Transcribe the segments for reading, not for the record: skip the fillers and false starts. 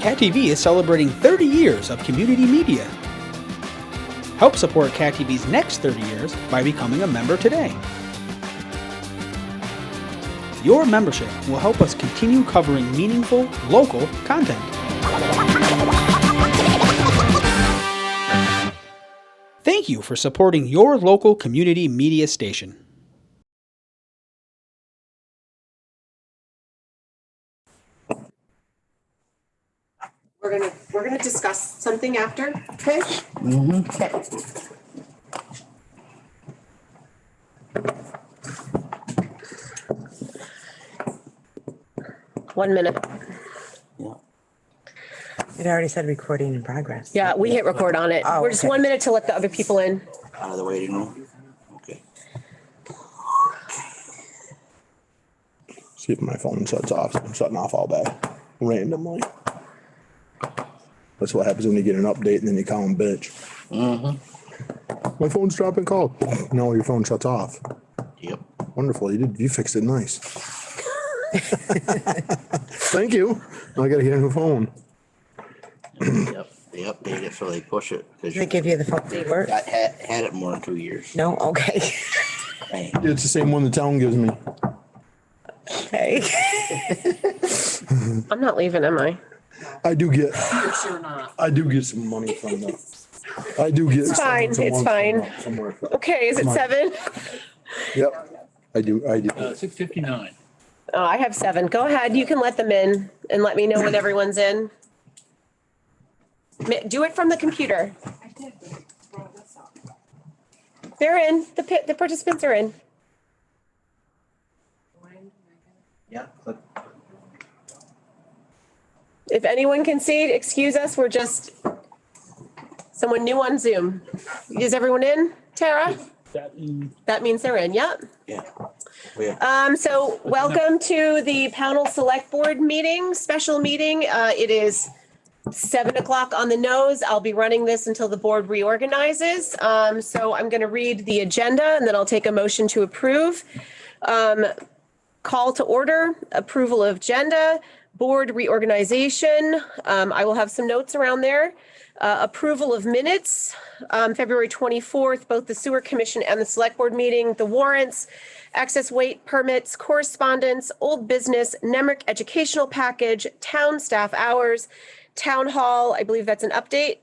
Cat TV is celebrating 30 years of community media. Help support Cat TV's next 30 years by becoming a member today. Your membership will help us continue covering meaningful, local content. Thank you for supporting your local community media station. We're gonna discuss something after, okay? Okay. 1 minute. Yeah. It already said recording in progress. Yeah, we hit record on it. Oh, We're just okay. 1 minute to let the other people in. Out of the waiting room. Okay. See if my phone shuts off. I'm shutting off all day randomly. That's what happens when you get an update and then you call them bitch. My phone's dropping call. No, your phone shuts off. Yep. Wonderful. You fixed it nice. Thank you. Now I gotta get a new phone. Yep. They update it so they push it. Did they give you the phone number? I had it more than 2 years. No? Okay. Right. It's the same one the town gives me. Okay. I'm not leaving, am I? I do get. You're sure not. I do get some money from the. I do get. It's fine, some it's money fine. from somewhere. Okay, is it 7? Yep. I do. 6:59. Oh, I have 7. Go ahead, you can let them in and let me know when everyone's in. Do it from the computer. They're in, the participants are in. Yeah. Click. If anyone can see it, excuse us, we're just someone new on Zoom. Is everyone in, Tara? That means they're in, yep. Yeah. Yeah. So welcome to the Pownal Select Board meeting, special meeting. It is 7 o'clock on the nose. I'll be running this until the board reorganizes. So I'm gonna read the agenda and then I'll take a motion to approve. Call to order, approval of agenda, board reorganization. I will have some notes around there. Approval of minutes, February 24th, both the sewer commission and the select board meeting, the warrants, excess weight permits, correspondence, old business, NEMRIC educational package, town staff hours, town hall, I believe that's an update.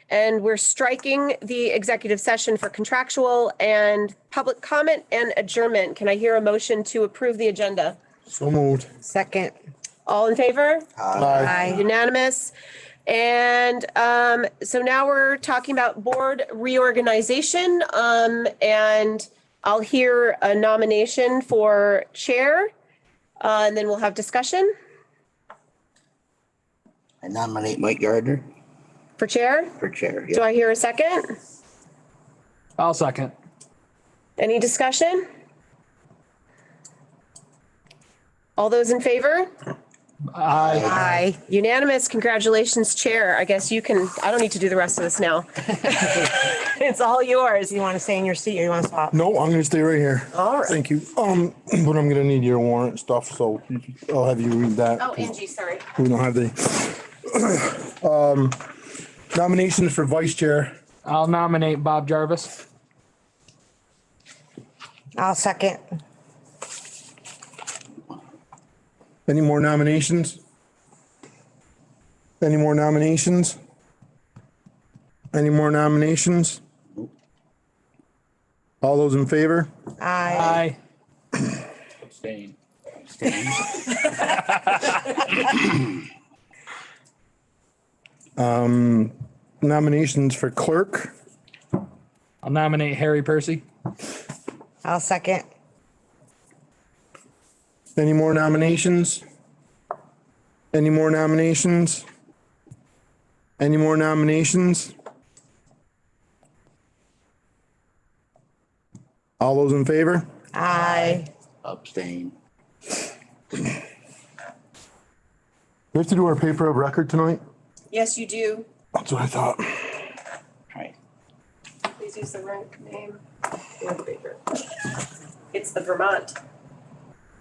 And we're striking the executive session for contractual and public comment and adjournment. Can I hear a motion to approve the agenda? So moved. Second. All in favor? Aye. Unanimous. And so now we're talking about board reorganization. And I'll hear a nomination for chair. And then we'll have discussion I nominate Mike Gardner for chair. for chair. Do Yep. I hear a second? I'll second. Any discussion? All those in favor? Aye. Aye. Unanimous. Congratulations, chair. I guess you can, I don't need to do the rest of this now. It's all yours. You want to stay in your seat or you want to swap? No, I'm gonna stay right here. All right. Thank you. But I'm gonna need your warrant stuff, so I'll have you read that. Oh, Angie, sorry. We don't have the nominations for vice chair. I'll nominate Bob Jarvis. I'll second. Any more nominations? Any more nominations? Any more nominations? All those in favor? Aye. Aye. Abstain. Nominations for clerk? I'll nominate Harry Percy. I'll second. Any more nominations? Any more nominations? Any more nominations? All those in favor? Aye. Abstain. We have to do our paper of record tonight? Yes, you do. That's what I thought. Right. Please use the right name. or the paper. It's the Vermont.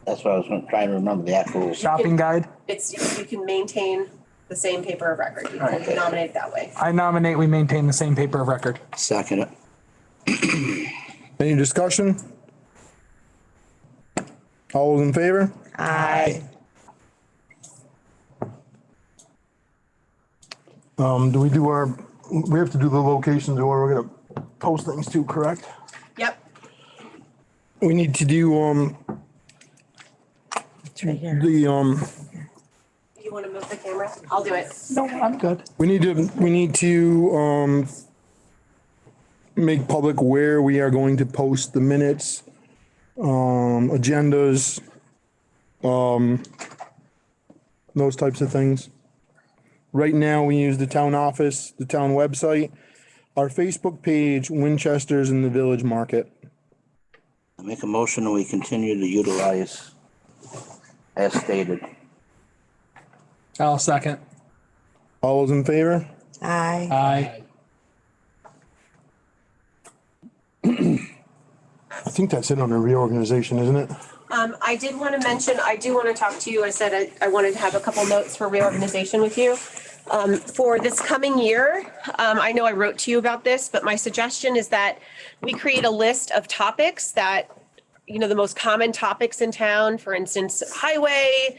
That's what I was trying to remember, the actual. Shopping guide. It's, you can maintain the same paper of record. You can nominate it that way. I nominate we maintain the same paper of record. Second it. Any discussion? All those in favor? Aye. Do we have to do the locations or we're gonna post things too, correct? Yep. We need to do, It's right here. the, You want to move the camera? I'll do it. No, I'm good. we need to, make public where we are going to post the minutes, agendas, those types of things. Right now, we use the town office, the town website, our Facebook page, Winchester's and the Village Market. I make a motion and we continue to utilize as stated. I'll second. All those in favor? Aye. Aye. I think that's it on the reorganization, isn't it? I did want to mention, I do want to talk to you. I said I wanted to have a couple notes for reorganization with you. For this coming year, I know I wrote to you about this, but my suggestion is that we create a list of topics that, you know, the most common topics in town, for instance, highway,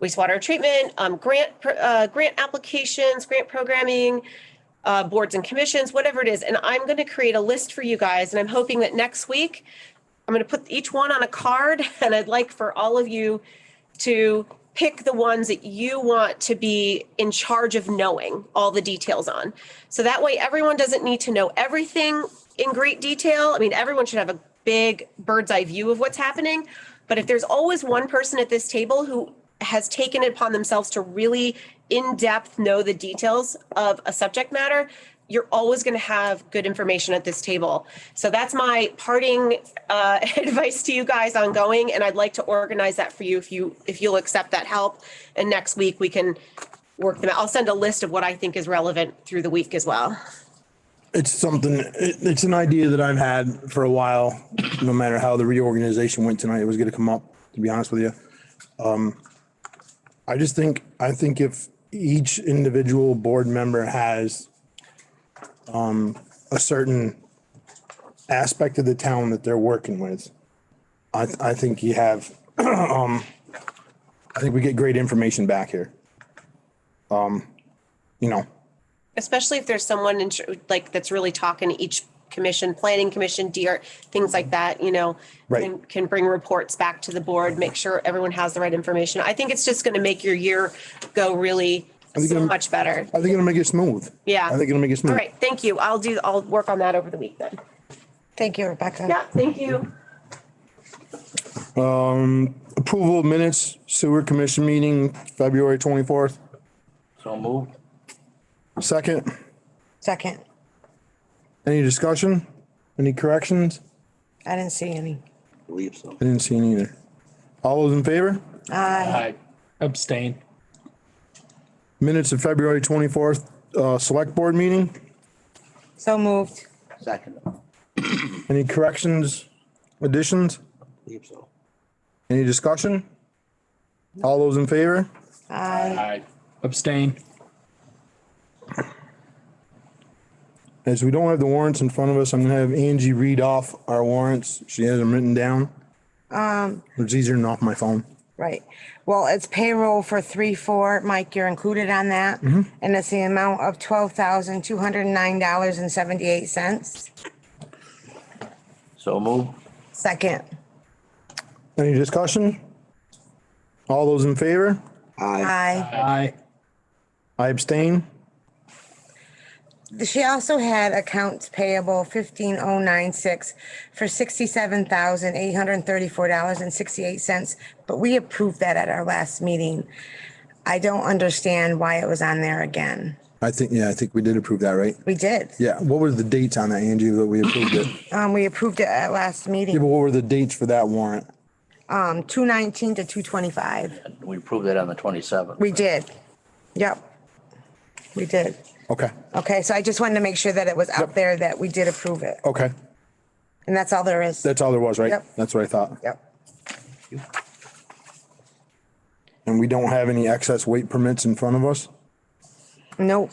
wastewater treatment, grant applications, grant programming, boards and commissions, whatever it is. And I'm going to create a list for you guys. And I'm hoping that next week, I'm going to put each one on a card, and I'd like for all of you to pick the ones that you want to be in charge of knowing all the details on. So that way everyone doesn't need to know everything in great detail. I mean, everyone should have a big bird's eye view of what's happening. But if there's always one person at this table who has taken it upon themselves to really in-depth know the details of a subject matter, you're always going to have good information at this table. So that's my parting advice to you guys ongoing. And I'd like to organize that for you if you'll accept that help. And next week we can work them out. I'll send a list of what I think is relevant through the week as well. It's it's an idea that I've had for a while. No matter how the reorganization went tonight, it was going to come up, to be honest with you. I think if each individual board member has a certain aspect of the town that they're working with, I think you have, I think we get great information back here. You know, Especially if there's someone that's really talking to each commission, planning commission, DR, things like that, you know, Right. can bring reports back to the board, make sure everyone has the right information. I think it's just going to make your year go really so much better. I think it'll make it smooth. Yeah. I think it'll make it smooth. All right. Thank you. I'll work on that over the week then. Thank you, Rebecca. Yeah. Thank you. Approval of minutes, sewer commission meeting, February 24th. So moved. Second, Second. any discussion? Any corrections? I didn't see any. Believe so. I didn't see any either. All those in favor? Aye. Aye. Abstain. Minutes of February 24th, select board meeting. So moved. Second. Any corrections, additions? Believe so. Any discussion? All those in favor? Aye. Aye. Abstain. As we don't have the warrants in front of us, I'm gonna have Angie read off our warrants. She has them written down. It's easier than off my phone. Right. Well, it's payroll for 3/4. Mike, you're included on that. And it's the amount of $12,209.78. So moved. Second. Any discussion? All those in favor? Aye. Aye. Aye. I abstain. She also had accounts payable 15096 for $67,834.68, but we approved that at our last meeting. I don't understand why it was on there again. I think we did approve that, right? We did. Yeah. What were the dates on that, Angie, that we approved it? We approved it at last Yeah, meeting, but what were the dates for that warrant? 219 to 225. We proved that on the 27th. We did. Yep. We did. Okay. Okay, so I just wanted to make sure that it was out there that we did approve it. Okay. And that's all there is. That's all there was, right? Yep. That's what I thought. Yep. And we don't have any excess weight permits in front of us? Nope.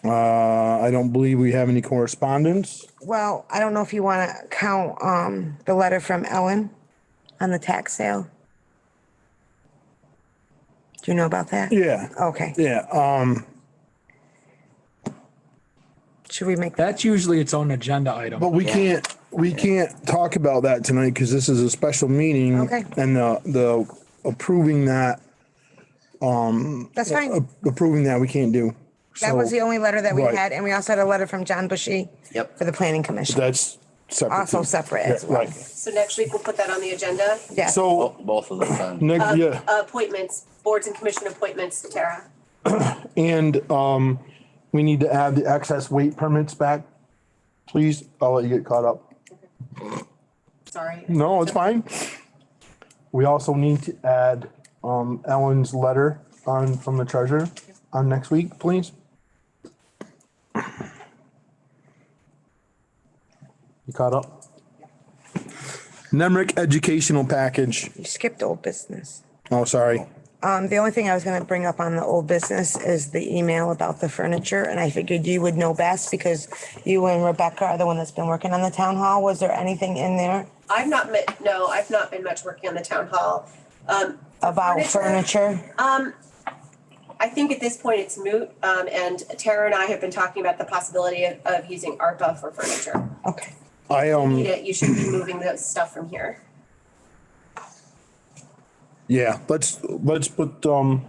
I don't believe we have any correspondence. Well, I don't know if you want to count the letter from Ellen on the tax sale. Do you know about that? Yeah. Okay. Yeah. Should we make that? That's usually its own agenda item. But we can't talk about that tonight because this is a special meeting. Okay. And the approving that, That's fine. approving that we can't do. That was So the only letter that we right. had, and we also had a letter from John Bushy. Yep. For the planning commission. That's separate. Also too. separate Yeah, as well. Right. So next week we'll put that on the agenda. Yeah. So Both of them done. next, yeah. Appointments, boards and commission appointments, Tara. And we need to add the excess weight permits back. Please, I'll let you get caught up. Sorry. No, it's fine. We also need to add Ellen's letter on from the treasurer on next week, please. You caught up? Nemrick educational package. You skipped old business. Oh, sorry. The only thing I was gonna bring up on the old business is the email about the furniture, and I figured you would know best because you and Rebecca are the one that's been working on the town hall. Was there anything in there I've not been much working on the town hall. about furniture? I think at this point it's moot, and Tara and I have been talking about the possibility of using ARPA for furniture. Okay. You should be moving the stuff from here. Yeah, let's put the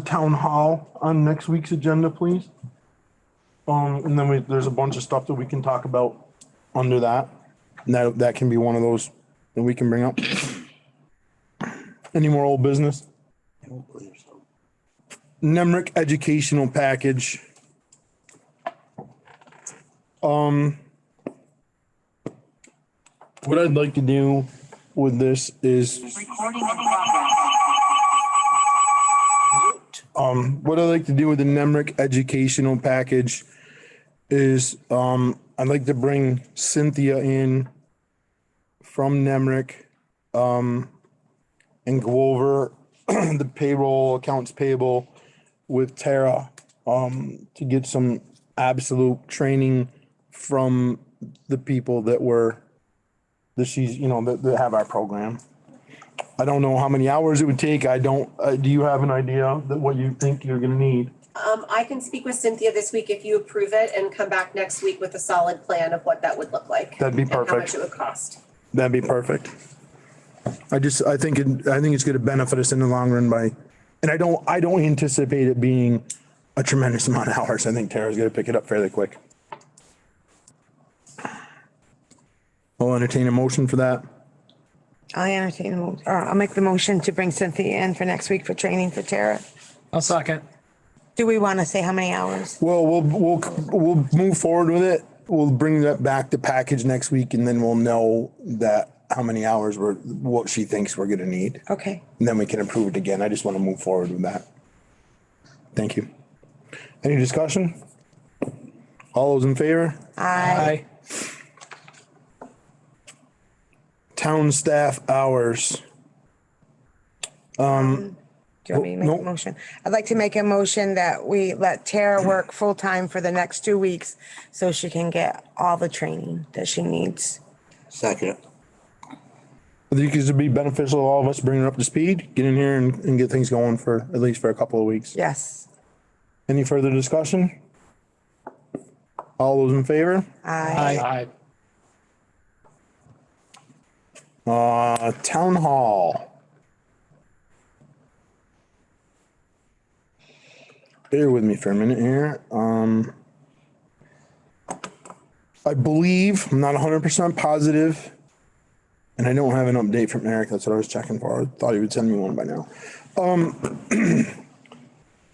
town hall on next week's agenda, please. And then there's a bunch of stuff that we can talk about under that. And that can be one of those that we can bring up. Any more old business? I don't believe so. Nemrick educational package. What I'd like to do with this is, what I'd like to do with the Nemrick educational package is, I'd like to bring Cynthia in from Nemrick, and go over the payroll, accounts payable with Tara, to get some absolute training from the people that she's, that have our program. I don't know how many hours it would take. Do you have an idea that what you think you're gonna need? I can speak with Cynthia this week if you approve it and come back next week with a solid plan of what that would look like. That'd be and how much perfect. it would cost. That'd be perfect. I think it's gonna benefit us in the long run and I don't anticipate it being a tremendous amount of hours. I think Tara's gonna pick it up fairly quick. I'll entertain a motion for that. I'll make the motion to bring Cynthia in for next week for training for Tara. I'll second. Do we want to say how many hours? Well, we'll move forward with it. We'll bring that back to package next week and then we'll know that how many hours what she thinks we're gonna need. Okay. And then we can approve it again. I just want to move forward with that. Thank you. Any discussion? All those in favor? Aye. Town staff hours. Do you want me to make Nope. a motion? I'd like to make a motion that we let Tara work full-time for the next 2 weeks so she can get all the training that she needs. Second. I think it'd be beneficial to all of us, bring her up to speed, get in here and get things going for at least for a couple of weeks. Yes. Any further discussion? All those in favor? Aye. Town hall. Bear with me for a minute here. I believe, I'm not 100% positive, and I don't have an update from Eric. That's what I was checking for. I thought he would send me one by now.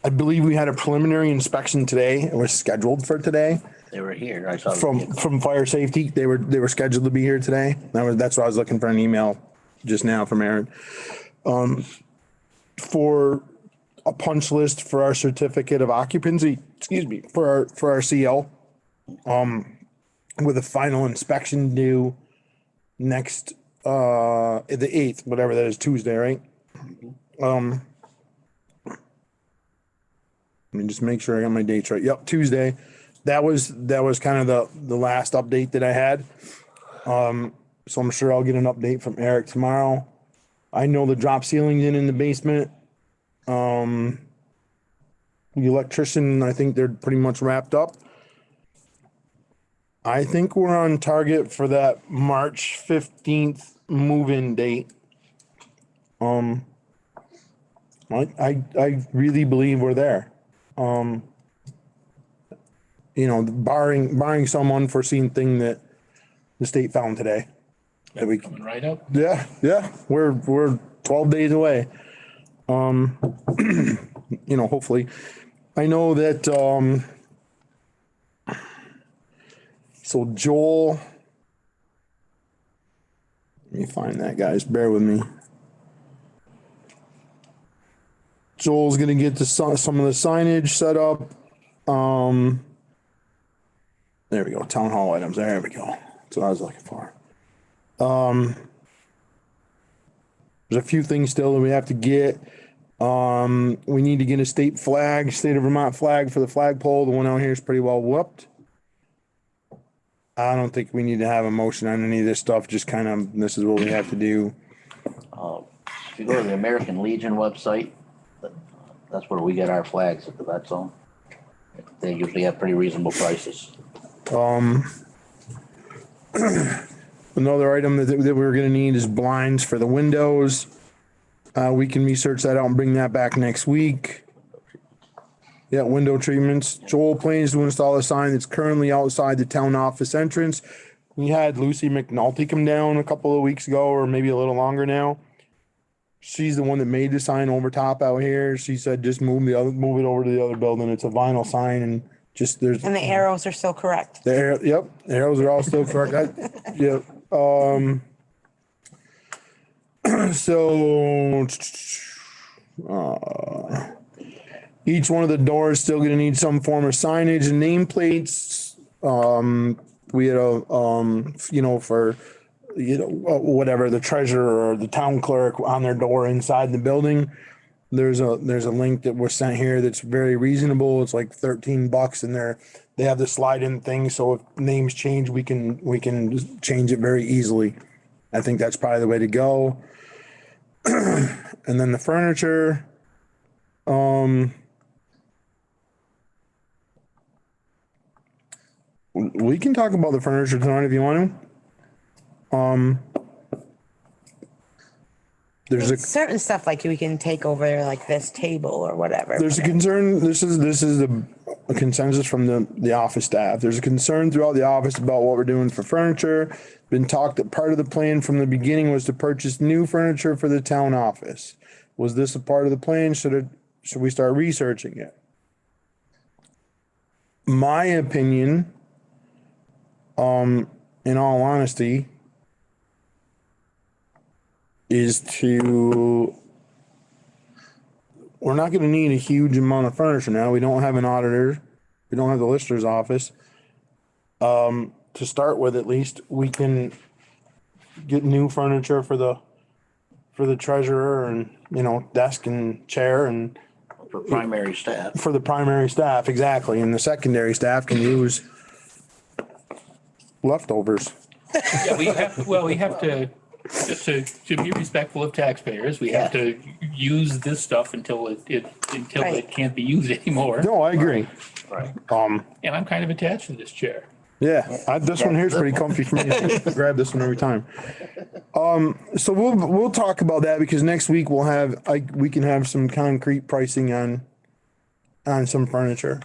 I believe we had a preliminary inspection today. It was scheduled for today. They were here. I saw From fire safety, they were scheduled to be here today. That's why I was looking for an email just now from Aaron. For a punch list for our certificate of occupancy, for our CL, with a final inspection due next, the 8th, whatever that is, Tuesday, right? Let me just make sure I got my dates right. Yep, Tuesday. That was kind of the last update that I had. So I'm sure I'll get an update from Eric tomorrow. I know the drop ceiling's in the basement. The electrician, I think they're pretty much wrapped up. I think we're on target for that March 15th move-in date. I really believe we're there. Barring some unforeseen thing that the state found today. That we, Coming right up. yeah, we're 12 days away. Hopefully. I know that, so Joel, let me find that, guys, bear with me. Joel's gonna get some of the signage set up. There we go, town hall items, there we go. That's what I was looking for. There's a few things still that we have to get. We need to get a state of Vermont flag for the flagpole. The one out here is pretty well whooped. I don't think we need to have a motion on any of this stuff, just kind of, this is what we have to do. If you go to the American Legion website, that's where we get our flags at the vet zone. They usually have pretty reasonable prices. Another item that we're gonna need is blinds for the windows. We can research that out and bring that back next week. Yeah, window treatments. Joel plans to install a sign that's currently outside the town office entrance. We had Lucy McNulty come down a couple of weeks ago, or maybe a little longer now. She's the one that made the sign over top out here. She said, just move it over to the other building. It's a vinyl sign and just there's. And the arrows are still correct. Yep, the arrows are all still correct. Yep. So, each one of the doors still gonna need some form of signage and nameplates. We had whatever, the treasurer or the town clerk on their door inside the building. There's a link that was sent here that's very reasonable. It's like $13 and they have the slide in thing. So if names change, we can change it very easily. I think that's probably the way to go. And then the furniture, we can talk about the furniture tonight if you want to. There's certain stuff like we can take over there, like this table or whatever. There's a concern. This is a consensus from the office staff. There's a concern throughout the office about what we're doing for furniture. Been talked that part of the plan from the beginning was to purchase new furniture for the town office. Was this a part of the plan? Should we start researching it? My opinion, in all honesty, is we're not going to need a huge amount of furniture now. We don't have an auditor. We don't have the lister's office. To start with, at least we can get new furniture for the treasurer and, desk and chair and For primary staff. for the primary staff. Exactly. And the secondary staff can use leftovers. Yeah, we have to, just to be respectful of taxpayers, we have to use this stuff until it Right. can't be used anymore. No, I agree. Right. And I'm kind of attached to this chair. Yeah, this one here is pretty comfy for me. I grab this one every time. So we'll talk about that because next week we can have some concrete pricing on some furniture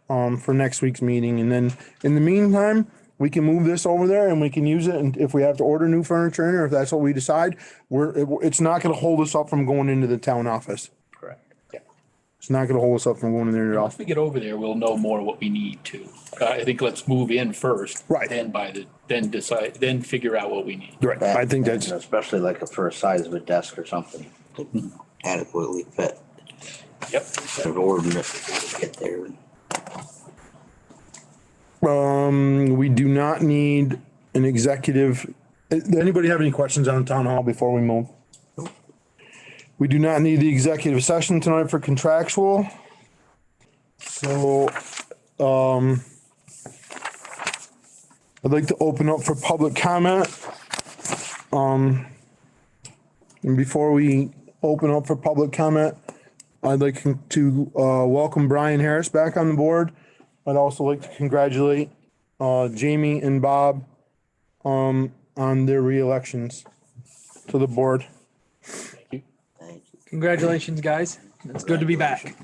for next week's meeting, and then in the meantime we can move this over there and we can use it. And if we have to order new furniture in, or if that's what we decide, it's not going to hold us up from going into the town office. Correct. It's not going to hold us up from going in there at all. Once we get over there, we'll know more what we need to. I think let's move in first. Right. Then decide, then figure out what we need. Right. I think And that's especially like for a size of a desk or something, couldn't adequately fit. Yep. Instead of ordering it, to get there. we do not need an executive. Anybody have any questions on town hall before we move? We do not need the executive session tonight for contractual. So, I'd like to open up for public comment. And before we open up for public comment, I'd like to welcome Brian Harris back on the board. I'd also like to congratulate Jamie and Bob on their re-elections to the board. Congratulations, guys. It's good to be back.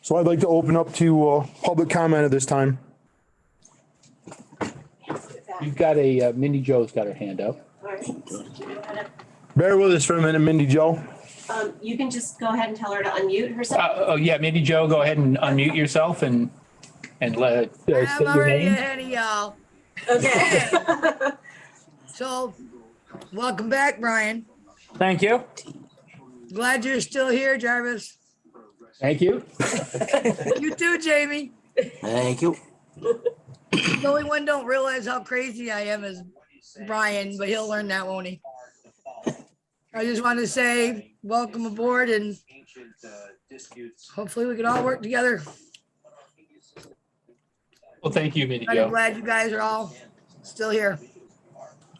So I'd like to open up to public comment at this time. You've got a, Mindy Jo's got her hand up. All right. Bear with us for a minute, Mindy Joe. You can just go ahead and tell her to unmute herself. Oh, yeah, Mindy Jo, go ahead and unmute yourself and let, say I'm your already name. ahead of y'all. Okay. So, welcome back, Brian. Thank you. Glad you're still here, Jarvis. Thank you. You too, Jamie. Thank you. The only one don't realize how crazy I am is Brian, but he'll learn that, won't he? I just want to say welcome aboard and hopefully we can all work together. Well, thank you, Mindy I'm Jo. glad you guys are all still here.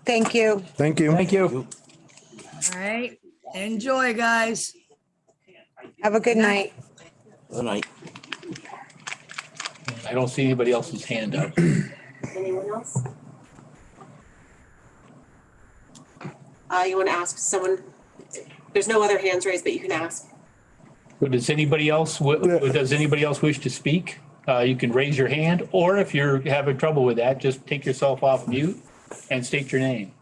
Thank you. Thank you. Thank you. All right. Enjoy, guys. Have a good night. Good night. I don't see anybody else's hand up. Anyone else? You want to ask someone? There's no other hands raised, but you can ask. Does anybody else wish to speak? You can raise your hand, or if you're having trouble with that, just take yourself off mute and state your name.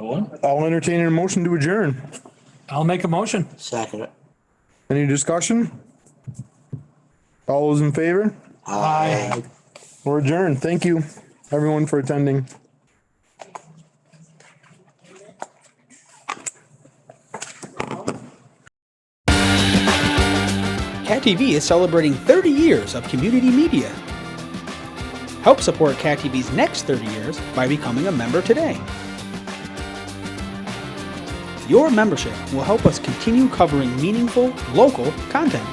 No one? I'll entertain a motion to adjourn. I'll make a motion. Second it. Any discussion? All those in favor? Aye. We're adjourned. Thank you, everyone, for attending. Cat TV is celebrating 30 years of community media. Help support Cat TV's next 30 years by becoming a member today. Your membership will help us continue covering meaningful, local content.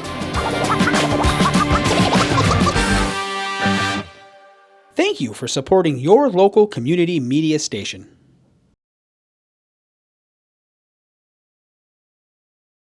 Thank you for supporting your local community media station.